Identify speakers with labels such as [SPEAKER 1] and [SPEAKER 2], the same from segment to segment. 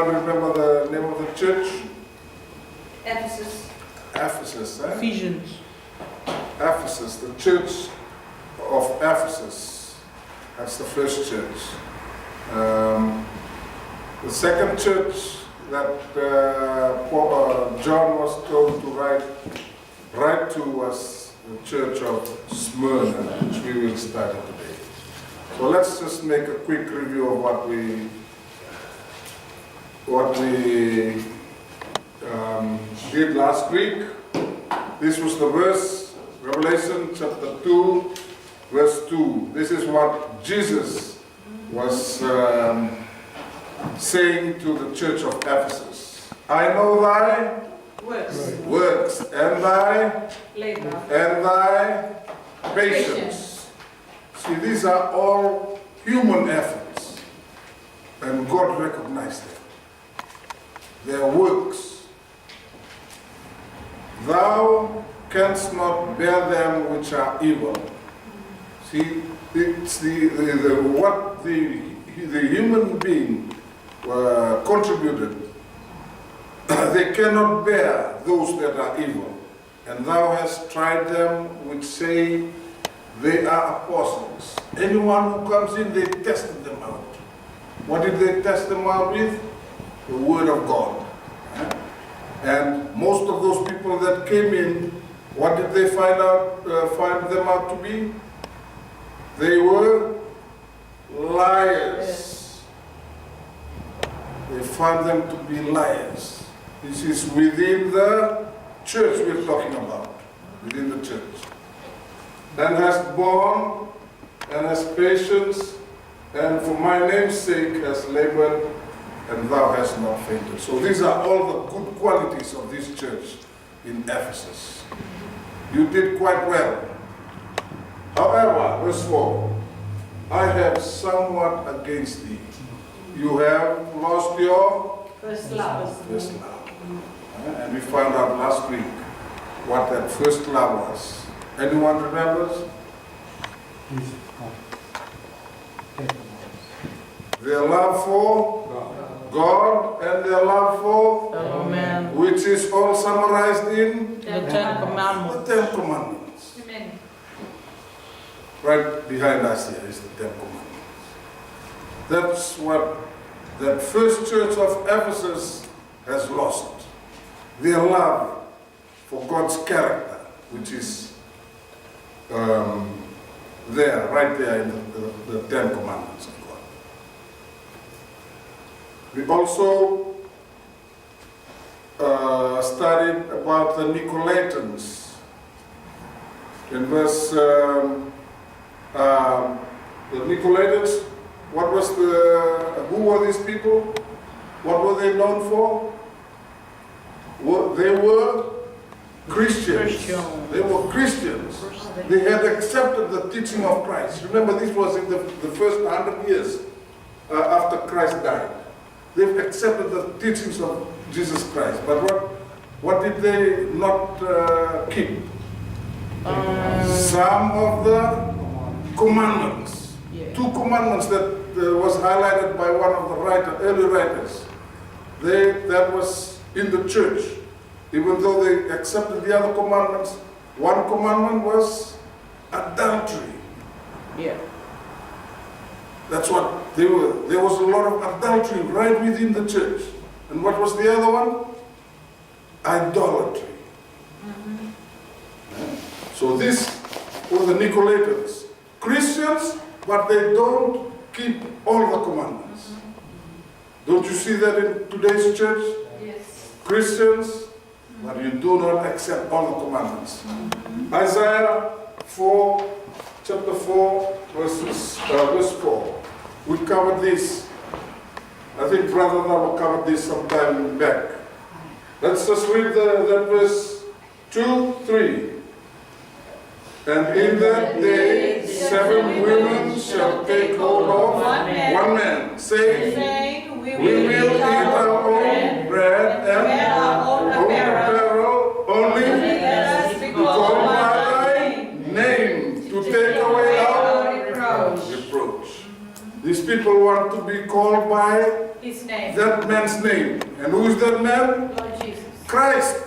[SPEAKER 1] Anyone remember the name of the church?
[SPEAKER 2] Ephesus.
[SPEAKER 1] Ephesus, eh?
[SPEAKER 3] Ephesians.
[SPEAKER 1] Ephesus, the church of Ephesus. That's the first church. The second church that John was told to write to was the church of Smyrna, which we will study today. So let's just make a quick review of what we did last week. This was the verse, Revelation chapter 2, verse 2. This is what Jesus was saying to the church of Ephesus. I know thy works and thy
[SPEAKER 2] Labor.
[SPEAKER 1] and thy patience. See, these are all human efforts, and God recognized them. Their works. Thou canst not bear them which are evil. See, it's what the human being contributed. They cannot bear those that are evil. And thou hast tried them which say they are apostles. Anyone who comes in, they tested them out. What did they test them out with? The word of God. And most of those people that came in, what did they find them out to be? They were liars. They found them to be liars. This is within the church we're talking about. Within the church. And hast borne, and has patience, and for my name's sake has labored, and thou hast not fainted. So these are all the good qualities of this church in Ephesus. You did quite well. However, verse 4, I have somewhat against thee. You have lost your
[SPEAKER 2] First love.
[SPEAKER 1] first love. And we found out last week what that first love was. Anyone remembers? Their love for God and their love for,
[SPEAKER 3] Amen.
[SPEAKER 1] which is all summarized in
[SPEAKER 3] The Ten Commandments.
[SPEAKER 1] the Ten Commandments.
[SPEAKER 2] Amen.
[SPEAKER 1] Right behind us here is the Ten Commandments. That's what that first church of Ephesus has lost. Their love for God's character, which is there, right there in the Ten Commandments of God. We also studied about the Nicolaitans. In verse, the Nicolaitans, who were these people? What were they known for? They were Christians. They were Christians. They had accepted the teaching of Christ. Remember, this was in the first 100 years after Christ died. They've accepted the teachings of Jesus Christ. But what did they not keep? Some of the commandments.
[SPEAKER 3] Yeah.
[SPEAKER 1] 2 commandments that was highlighted by one of the early writers. That was in the church. Even though they accepted the other commandments, one commandment was adultery.
[SPEAKER 3] Yeah.
[SPEAKER 1] That's what they were. There was a lot of adultery right within the church. And what was the other one? Idolatry. So these were the Nicolaitans. Christians, but they don't keep all the commandments. Don't you see that in today's church?
[SPEAKER 2] Yes.
[SPEAKER 1] Christians, but you do not accept all the commandments. Isaiah 4, chapter 4, verse 4. We covered this. I think Brother Nava covered this some time back. Let's just read that verse 2, 3. And in that day 7 women shall take hold of one man, saying, we will eat our own bread and
[SPEAKER 2] wear our own apparel,
[SPEAKER 1] only
[SPEAKER 2] let us be called by thy
[SPEAKER 1] name to take away our
[SPEAKER 2] reproach.
[SPEAKER 1] reproach. These people want to be called by
[SPEAKER 2] His name.
[SPEAKER 1] that man's name. And who is that man?
[SPEAKER 2] Lord Jesus.
[SPEAKER 1] Christ.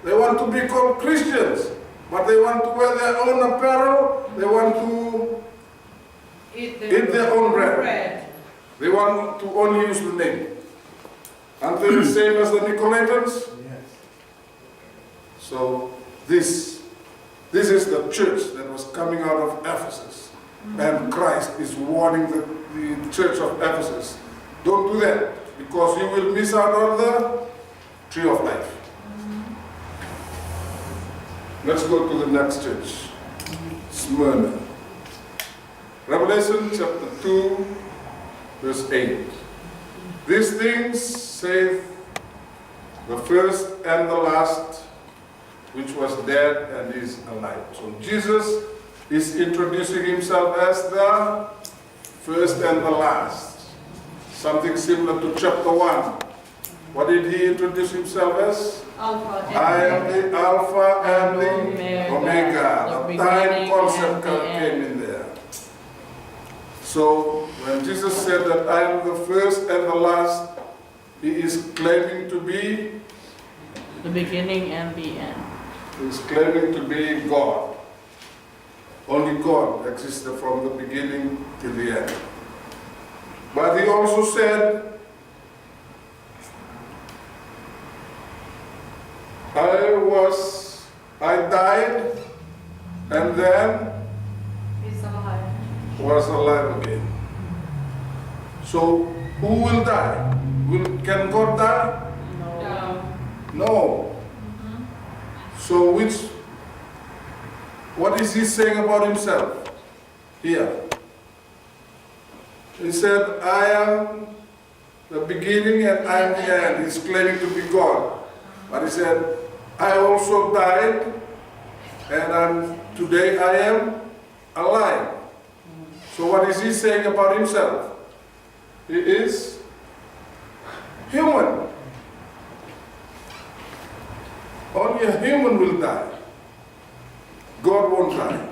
[SPEAKER 1] They want to be called Christians, but they want to wear their own apparel. They want to
[SPEAKER 2] Eat
[SPEAKER 1] eat their own bread.
[SPEAKER 2] bread.
[SPEAKER 1] They want to only use the name. Aren't they the same as the Nicolaitans? So this is the church that was coming out of Ephesus. And Christ is warning the church of Ephesus. Don't do that, because you will miss out on the tree of life. Let's go to the next church, Smyrna. Revelation chapter 2, verse 8. These things saith the first and the last, which was dead and is alive. So Jesus is introducing himself as the first and the last. Something similar to chapter 1. What did he introduce himself as?
[SPEAKER 2] Alpha and
[SPEAKER 1] I am the Alpha and the
[SPEAKER 3] Omega.
[SPEAKER 1] Omega.
[SPEAKER 3] The
[SPEAKER 1] The time
[SPEAKER 3] beginning
[SPEAKER 1] concept
[SPEAKER 3] and the
[SPEAKER 1] came in there. So when Jesus said that I am the first and the last, he is claiming to be,
[SPEAKER 3] The beginning and the end.
[SPEAKER 1] he is claiming to be God. Only God existed from the beginning till the end. But he also said, I died and then
[SPEAKER 2] He's alive.
[SPEAKER 1] was alive again. So who will die? Can God die?
[SPEAKER 3] No.
[SPEAKER 1] No. So what is he saying about himself here? He said, I am the beginning and I am the end. He's claiming to be God. But he said, I also died and today I am alive. So what is he saying about himself? He is human. Only a human will die. God won't die.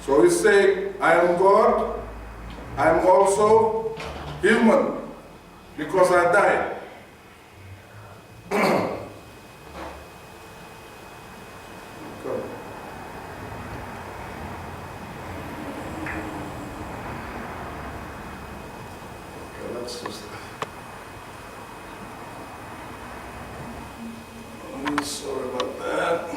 [SPEAKER 1] So he's saying, I am God, I am also human, because I died. Okay. Okay, let's just... Sorry about that.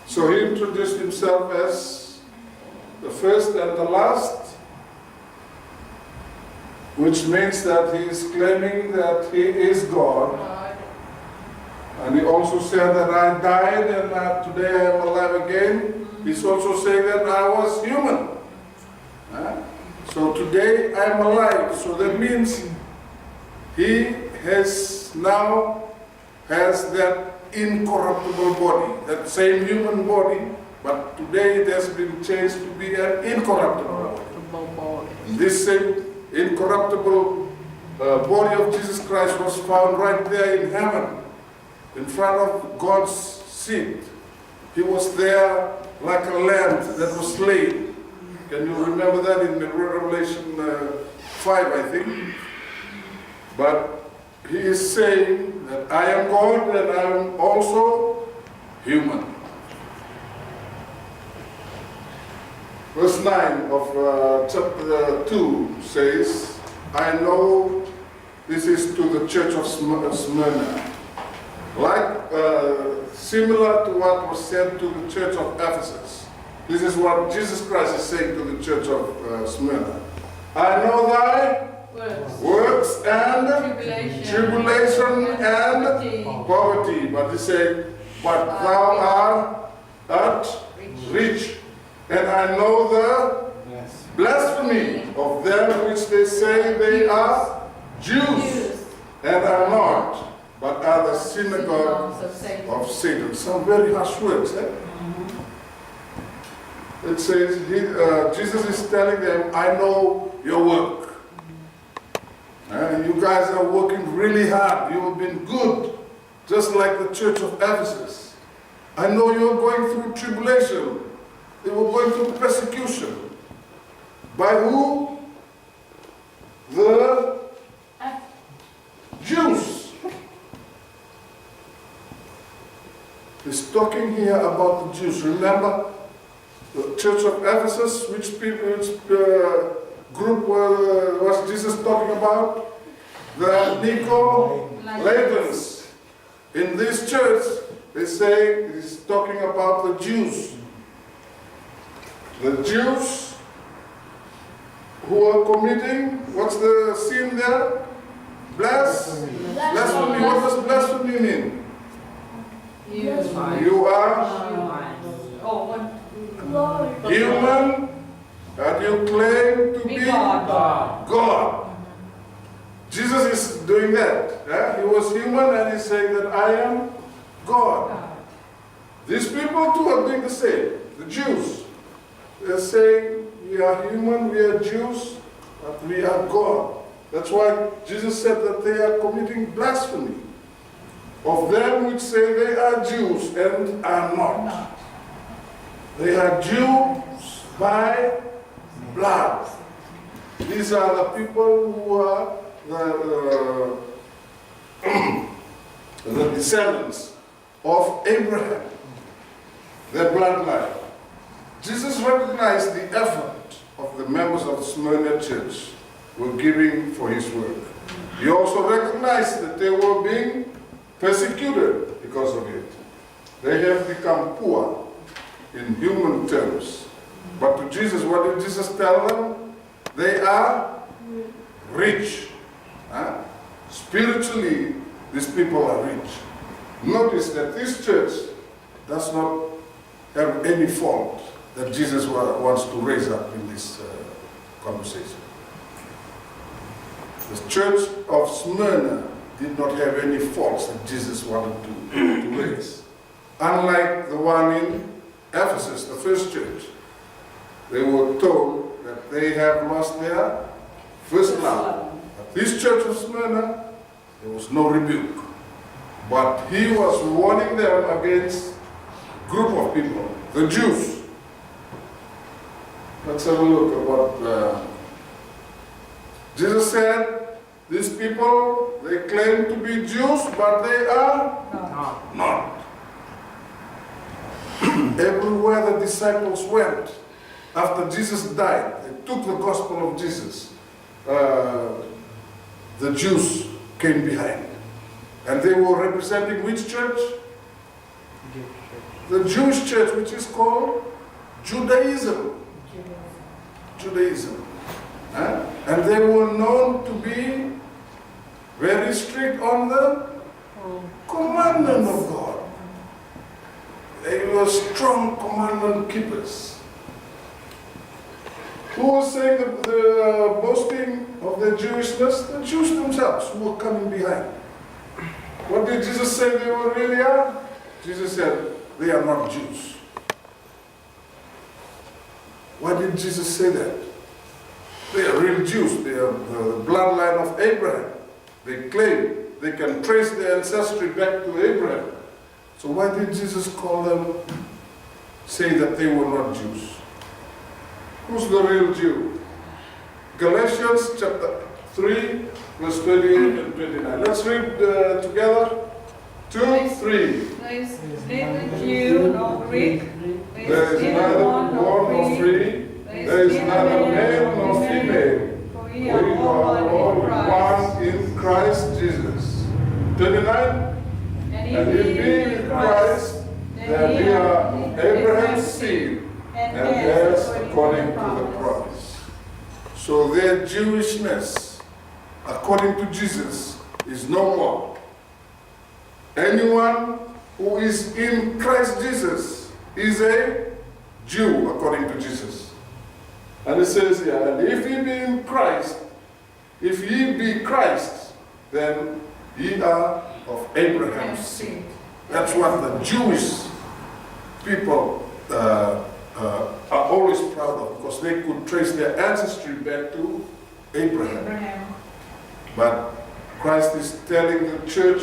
[SPEAKER 1] So he introduced himself as the first and the last, which means that he is claiming that he is God. And he also said that I died and that today I am alive again. He's also saying that I was human. So today I am alive. So that means he has now has that incorruptible body, that same human body, but today it has been changed to be an incorruptible body. This same incorruptible body of Jesus Christ was found right there in heaven, in front of God's seat. He was there like a lamb that was slain. Can you remember that in Revelation 5, I think? But he is saying that I am God and I am also human. Verse 9 of chapter 2 says, I know this is to the church of Smyrna. Like, similar to what was said to the church of Ephesus. This is what Jesus Christ is saying to the church of Smyrna. I know thy works and tribulation and poverty. But he said, but thou art rich. And I know the blasphemy of them which they say they are Jews and are not, but are the synagogue
[SPEAKER 2] Synagogues of Satan.
[SPEAKER 1] of Satan. Some very harsh words. Eh? It says, Jesus is telling them, I know your work. You guys are working really hard. You have been good, just like the church of Ephesus. I know you're going through tribulation. They were going through persecution. By who? The Jews. He's talking here about the Jews. Remember, the church of Ephesus, which group was Jesus talking about? The Nicolaitans. In this church, they say he's talking about the Jews. The Jews who are committing, what's the sin there? Blasphemy. What does blasphemy mean? You are human and you claim to be God. Jesus is doing that. Yeah? He was human and he's saying that I am God. These people too are doing the same. The Jews. They're saying we are human, we are Jews, but we are God. That's why Jesus said that they are committing blasphemy of them which say they are Jews and are not. They are Jews by blood. These are the people who are the descendants of Abraham, their bloodline. Jesus recognized the effort of the members of the Smyrna church were giving for his work. He also recognized that they were being persecuted because of it. They have become poor in human terms. But to Jesus, what did Jesus tell them? They are rich. Huh? Spiritually, these people are rich. Notice that this church does not have any fault that Jesus wants to raise up in this conversation. The church of Smyrna did not have any faults that Jesus wanted to raise. Unlike the one in Ephesus, the first church, they were told that they have lost their first love. At this church of Smyrna, there was no rebuke. But he was warning them against a group of people, the Jews. Let's have a look at what Jesus said. These people, they claim to be Jews, but they are not. Everywhere the disciples went, after Jesus died, they took the gospel of Jesus. The Jews came behind. And they were representing which church? The Jewish church, which is called Judaism. Judaism. And they were known to be very strict on the commandment of God. They were strong commandment keepers. Who was saying the boasting of their Jewishness? The Jews themselves who were coming behind. What did Jesus say they were really are? Jesus said, they are not Jews. Why did Jesus say that? They are real Jews. They are the bloodline of Abraham. They claim they can trace their ancestry back to Abraham. So why did Jesus call them, say that they were not Jews? Who's the real Jew? Galatians chapter 3, verse 28 and 29. Let's read together. 2, 3.
[SPEAKER 2] There is neither Jew nor Greek.
[SPEAKER 1] There is neither bond nor free. There is neither male nor female.
[SPEAKER 2] For
[SPEAKER 1] We
[SPEAKER 2] we
[SPEAKER 1] are
[SPEAKER 2] are
[SPEAKER 1] all
[SPEAKER 2] one in Christ.
[SPEAKER 1] one in Christ Jesus. 29.
[SPEAKER 2] And
[SPEAKER 1] And if we in Christ, then we are Abraham's seed and heirs according to the promise. So their Jewishness, according to Jesus, is no more. Anyone who is in Christ Jesus is a Jew, according to Jesus. And it says here, and if ye be in Christ, if ye be Christ, then ye are of Abraham's seed. That's what the Jewish people are always proud of, because they could trace their ancestry back to Abraham.
[SPEAKER 2] Abraham.
[SPEAKER 1] But Christ is telling the church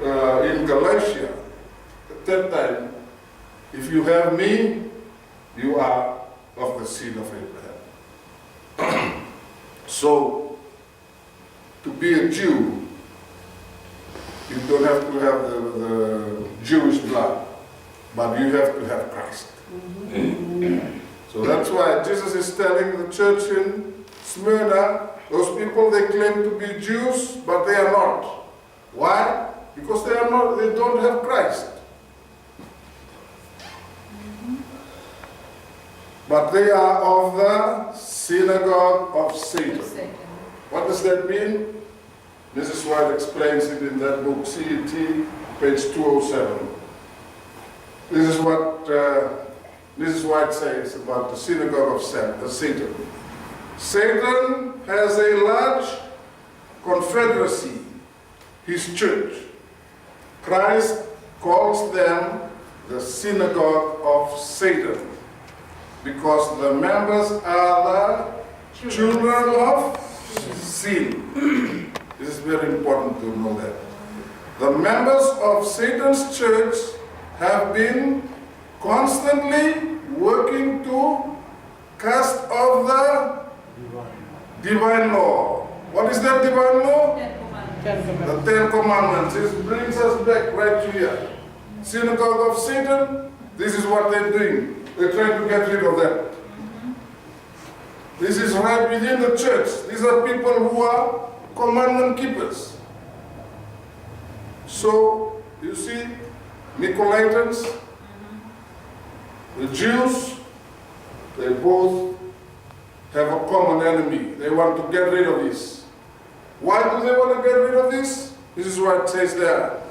[SPEAKER 1] in Galatia at that time, if you have me, you are of the seed of Abraham. So, to be a Jew, you don't have to have the Jewish blood, but you have to have Christ. So that's why Jesus is telling the church in Smyrna, those people, they claim to be Jews, but they are not. Why? Because they don't have Christ. But they are of the synagogue of Satan. What does that mean? Mrs. White explains it in that book, CET, page 207. This is what Mrs. White says about the synagogue of Satan. Satan has a large confederacy, his church. Christ calls them the synagogue of Satan, because the members are the children of sin. This is very important to know that. The members of Satan's church have been constantly working to cast off the divine law. What is that divine law? The Ten Commandments. This brings us back right here. Synagogue of Satan, this is what they're doing. They're trying to get rid of that. This is right within the church. These are people who are commandment keepers. So, you see, Nicolaitans, the Jews, they both have a common enemy. They want to get rid of this. Why do they want to get rid of this? This is what it says there.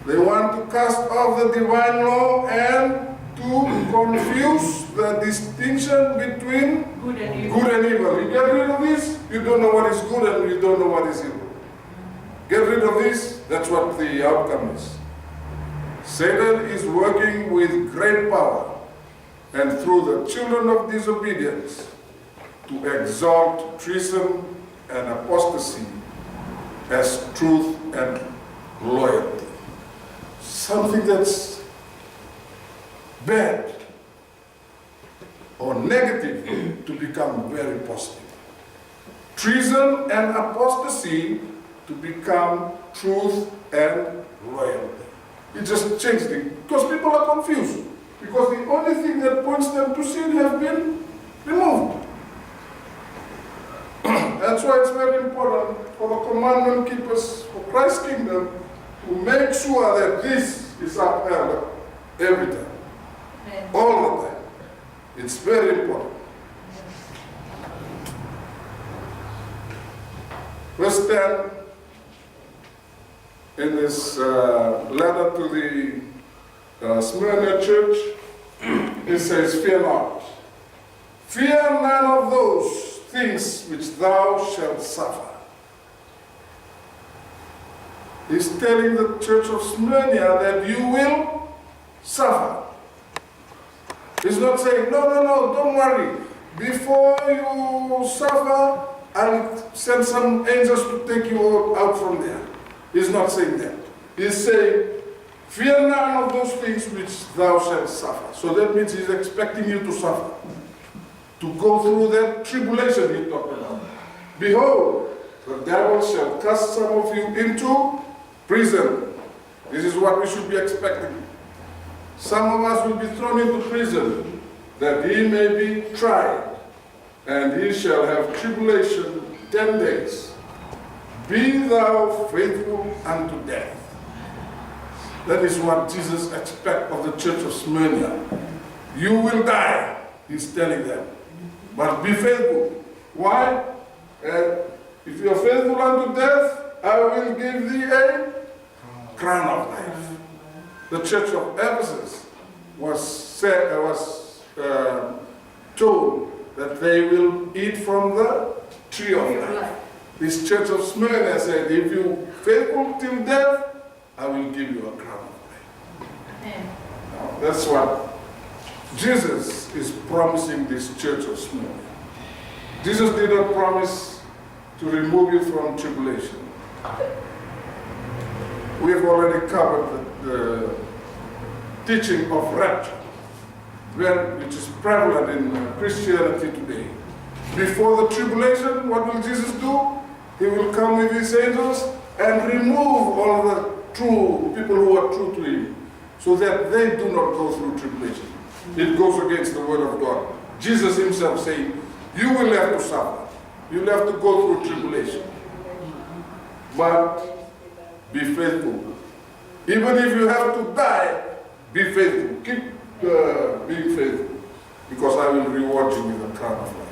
[SPEAKER 1] They want to cast off the divine law and to confuse the distinction between
[SPEAKER 2] Good and evil.
[SPEAKER 1] good and evil. You get rid of this, you don't know what is good and you don't know what is evil. Get rid of this, that's what the outcome is. Satan is working with great power and through the children of disobedience to exalt treason and apostasy as truth and loyalty. Something that's bad or negative to become very positive. Treason and apostasy to become truth and loyalty. It just changed it because people are confused. Because the only thing that points them to sin has been removed. That's why it's very important for the commandment keepers for Christ's kingdom to make sure that this is upheld every time, all the time. It's very important. Verse 10 in this letter to the Smyrna church, it says, "Fear not. Fear none of those things which thou shalt suffer." He's telling the church of Smyrna that you will suffer. He's not saying, no, don't worry. Before you suffer, I'll send some angels to take you out from there. He's not saying that. He's saying, fear none of those things which thou shalt suffer. So that means he's expecting you to suffer, to go through that tribulation he talked about. Behold, the devil shall cast some of you into prison. This is what we should be expecting. Some of us will be thrown into prison, that he may be tried, and he shall have tribulation 10 days. Be thou faithful unto death. That is what Jesus expects of the church of Smyrna. You will die, he's telling them. But be faithful. Why? If you are faithful unto death, I will give thee a crown of life. The church of Ephesus was told that they will eat from the tree of life. This church of Smyrna said, if you faithful till death, I will give you a crown of life.
[SPEAKER 2] Amen.
[SPEAKER 1] Now, that's what Jesus is promising this church of Smyrna. Jesus did not promise to remove you from tribulation. We've already covered the teaching of rapture, which is prevalent in Christianity today. Before the tribulation, what will Jesus do? He will come with his angels and remove all the true people who are true to him, so that they do not go through tribulation. It goes against the word of God. Jesus himself saying, you will have to suffer. You'll have to go through tribulation. But be faithful. Even if you have to die, be faithful. Keep being faithful, because I will reward you with a crown of life.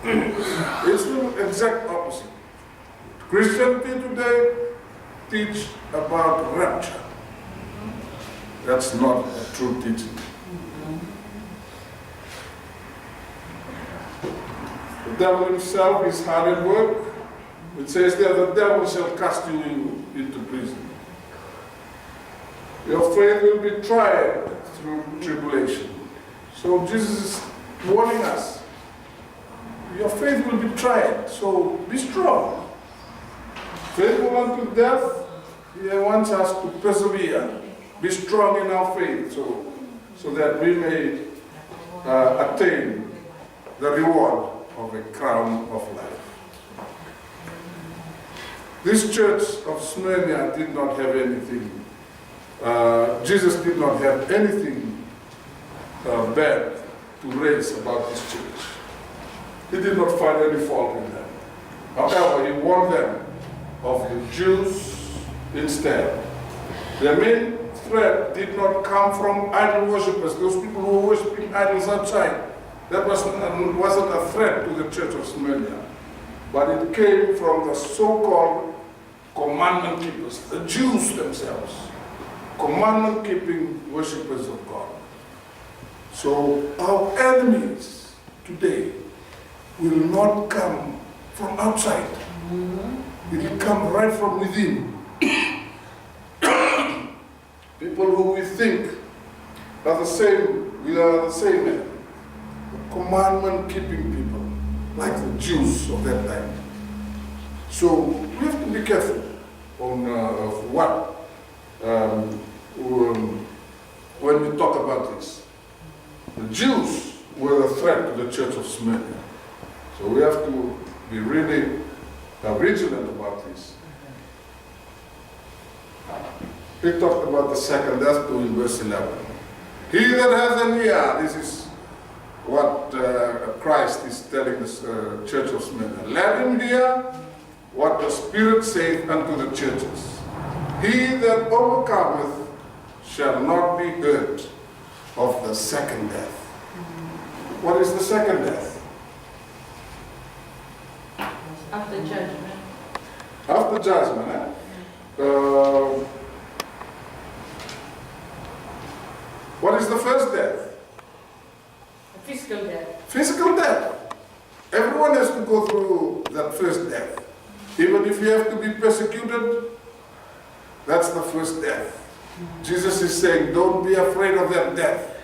[SPEAKER 1] It's the exact opposite. Christianity today teach about rapture. That's not a true teaching. The devil himself is hard at work. It says that the devil shall cast you into prison. Your faith will be tried through tribulation. So Jesus is warning us. Your faith will be tried, so be strong. Faithful unto death, he wants us to persevere. Be strong in our faith, so that we may attain the reward of a crown of life. This church of Smyrna did not have anything. Jesus did not have anything bad to raise about this church. He did not find any fault in them. However, he warned them of the Jews instead. Their main threat did not come from idol worshippers, those people who were worshiping idols outside. That wasn't a threat to the church of Smyrna. But it came from the so-called commandment keepers, the Jews themselves, commandment-keeping worshippers of God. So our enemies today will not come from outside. It will come right from within. People who we think are the same, we are the same men. Commandment-keeping people, like the Jews of that time. So we have to be careful on of what when we talk about this. The Jews were a threat to the church of Smyrna. So we have to be really vigilant about this. He talked about the second death too in verse 11. He that hath an ear, this is what Christ is telling the church of Smyrna. Let him hear what the Spirit saith unto the churches. He that overcometh shall not be hurt of the second death. What is the second death?
[SPEAKER 3] After judgment.
[SPEAKER 1] After judgment, what is the first death?
[SPEAKER 3] Physical death.
[SPEAKER 1] Physical death. Everyone has to go through that first death. Even if you have to be persecuted, that's the first death. Jesus is saying, don't be afraid of that death.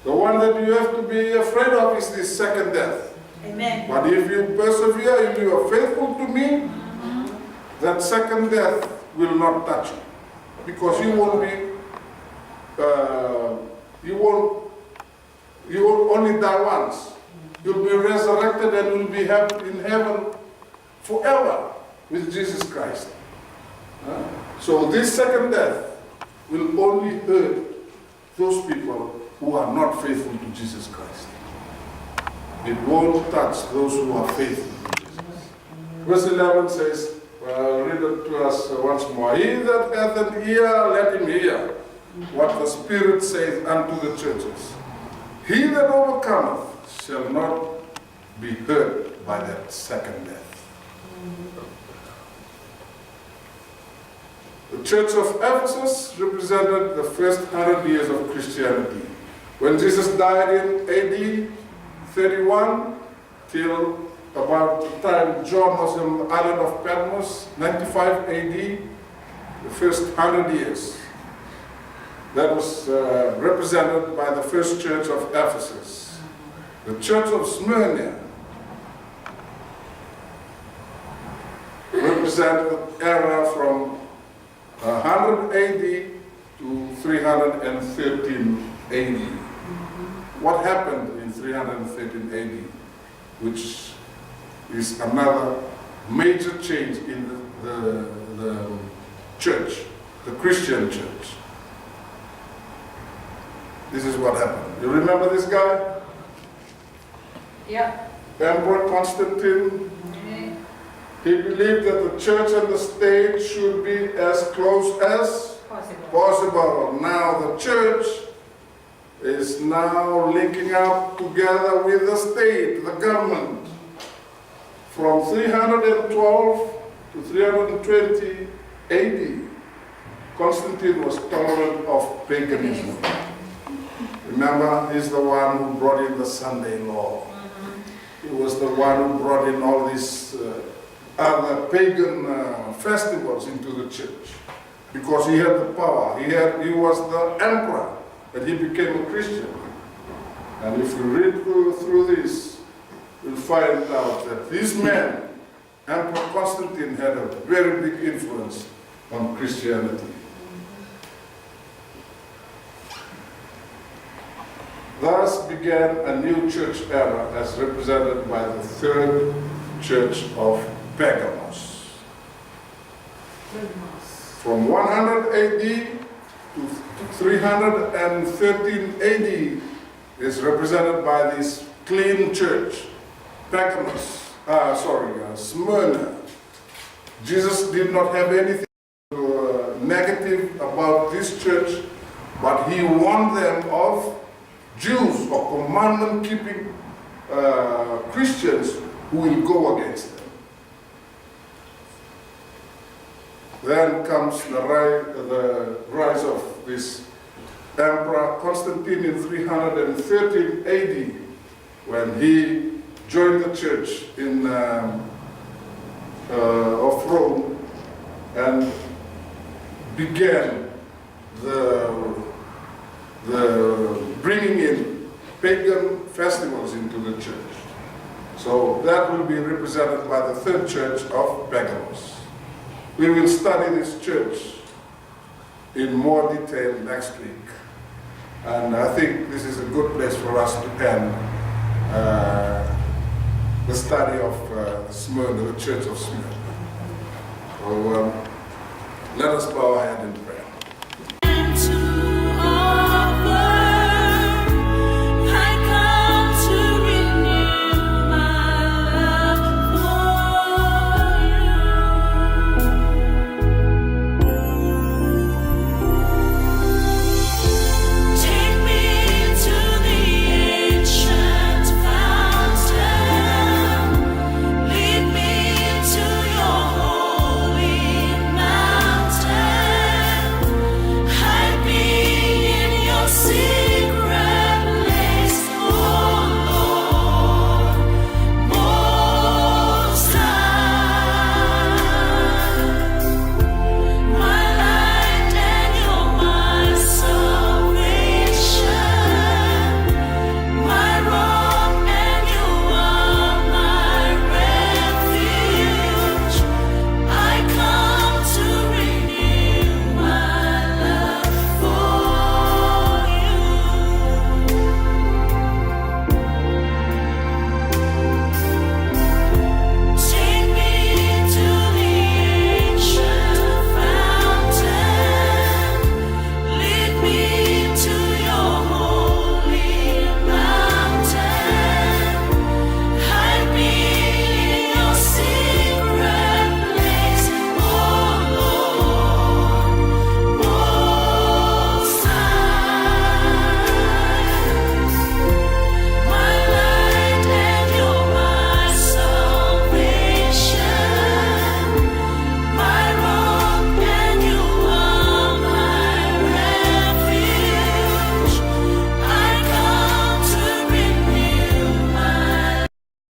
[SPEAKER 1] The one that you have to be afraid of is the second death.
[SPEAKER 2] Amen.
[SPEAKER 1] But if you persevere, if you are faithful to me, that second death will not touch you. Because you won't be, you will only die once. You'll be resurrected and will be in heaven forever with Jesus Christ. So this second death will only hurt those people who are not faithful to Jesus Christ. It won't touch those who are faithful to Jesus. Verse 11 says, read it to us once more. He that hath an ear, let him hear what the Spirit saith unto the churches. He that overcometh shall not be hurt by that second death. The church of Ephesus represented the first 100 years of Christianity. When Jesus died in AD 31 till about the time John was on the island of Patmos, 95 AD, the first 100 years. That was represented by the first church of Ephesus. The church of Smyrna represented the era from 100 AD to 313 AD. What happened in 313 AD, which is another major change in the church, the Christian church. This is what happened. You remember this guy?
[SPEAKER 2] Yeah.
[SPEAKER 1] Emperor Constantine.
[SPEAKER 2] Okay.
[SPEAKER 1] He believed that the church and the state should be as close as
[SPEAKER 2] Possible.
[SPEAKER 1] possible. Now the church is now linking up together with the state, the government. From 312 to 320 AD, Constantine was tolerant of paganism. Remember, he's the one who brought in the Sunday law. He was the one who brought in all these other pagan festivals into the church. Because he had the power. He was the emperor, and he became a Christian. And if you read through this, you'll find out that this man, Emperor Constantine, had a very big influence on Christianity. Thus began a new church era as represented by the third church of Pergamos. From 100 AD to 313 AD is represented by this clean church, Smyrna. Jesus did not have anything negative about this church, but he warned them of Jews or commandment-keeping Christians who will go against them. Then comes the rise of this Emperor Constantine in 313 AD, when he joined the church of Rome and began the bringing in pagan festivals into the church. So that will be represented by the third church of Pergamos. We will study this church in more detail next week. And I think this is a good place for us to end the study of Smyrna, the church of Smyrna. So let us bow our head in prayer.